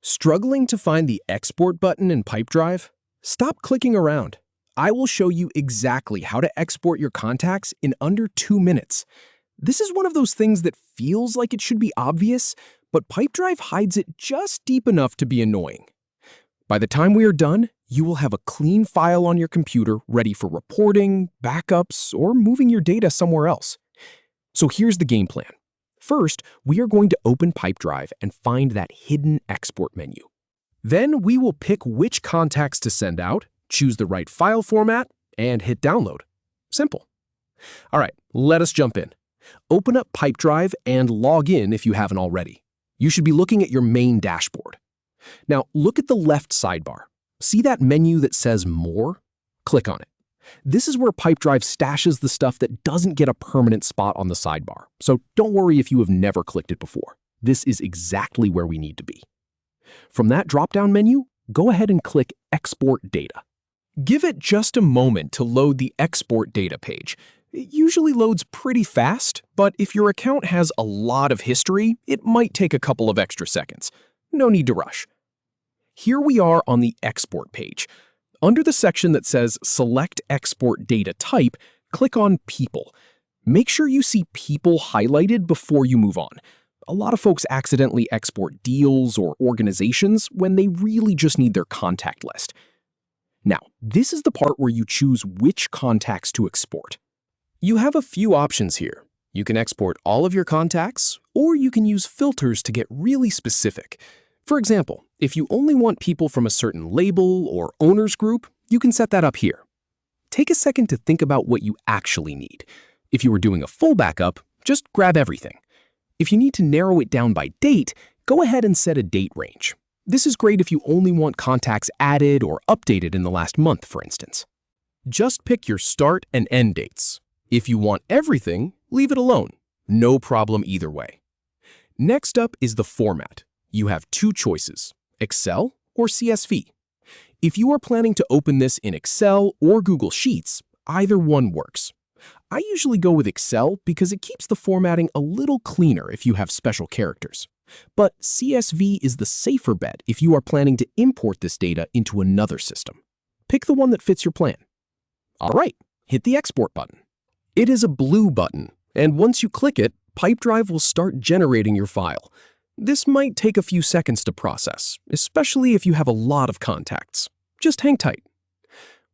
Struggling to find the export button in Pipedrive? Stop clicking around. I will show you exactly how to export your contacts in under 2 minutes. This is one of those things that feels like it should be obvious, but Pipedrive hides it just deep enough to be annoying. By the time we are done, you will have a clean file on your computer ready for reporting, backups, or moving your data somewhere else. So here's the game plan. First, we are going to open Pipedrive and find that hidden export menu. Then we will pick which contacts to send out, choose the right file format, and hit download. Simple. All right, let us jump in. Open up Pipedrive and log in if you haven't already. You should be looking at your main dashboard. Now, look at the left sidebar. See that menu that says More? Click on it. This is where Pipedrive stashes the stuff that doesn't get a permanent spot on the sidebar, so don't worry if you have never clicked it before. This is exactly where we need to be. From that drop-down menu, go ahead and click Export Data. Give it just a moment to load the Export Data page. It usually loads pretty fast, but if your account has a lot of history, it might take a couple of extra seconds. No need to rush. Here we are on the Export page. Under the section that says Select Export Data Type, click on People. Make sure you see People highlighted before you move on. A lot of folks accidentally export deals or organizations when they really just need their contact list. Now, this is the part where you choose which contacts to export. You have a few options here. You can export all of your contacts, or you can use filters to get really specific. For example, if you only want people from a certain label or owners group, you can set that up here. Take a second to think about what you actually need. If you were doing a full backup, just grab everything. If you need to narrow it down by date, go ahead and set a date range. This is great if you only want contacts added or updated in the last month, for instance. Just pick your start and end dates. If you want everything, leave it alone. No problem either way. Next up is the format. You have two choices, Excel or CSV. If you are planning to open this in Excel or Google Sheets, either one works. I usually go with Excel because it keeps the formatting a little cleaner if you have special characters. But CSV is the safer bet if you are planning to import this data into another system. Pick the one that fits your plan. All right, hit the Export button. It is a blue button, and once you click it, Pipedrive will start generating your file. This might take a few seconds to process, especially if you have a lot of contacts. Just hang tight.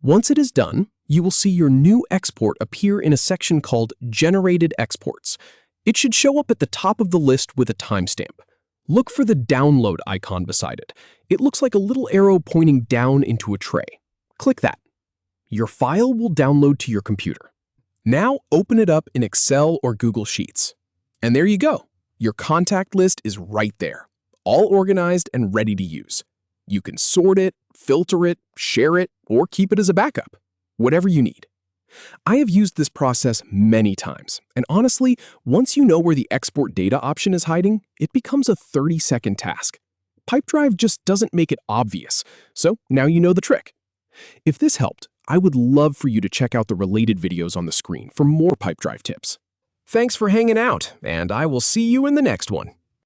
Once it is done, you will see your new export appear in a section called Generated Exports. It should show up at the top of the list with a timestamp. Look for the download icon beside it. It looks like a little arrow pointing down into a tray. Click that. Your file will download to your computer. Now open it up in Excel or Google Sheets. And there you go. Your contact list is right there, all organized and ready to use. You can sort it, filter it, share it, or keep it as a backup, whatever you need. I have used this process many times, and honestly, once you know where the export data option is hiding, it becomes a 30-second task. Pipedrive just doesn't make it obvious, so now you know the trick. If this helped, I would love for you to check out the related videos on the screen for more Pipedrive tips. Thanks for hanging out, and I will see you in the next one.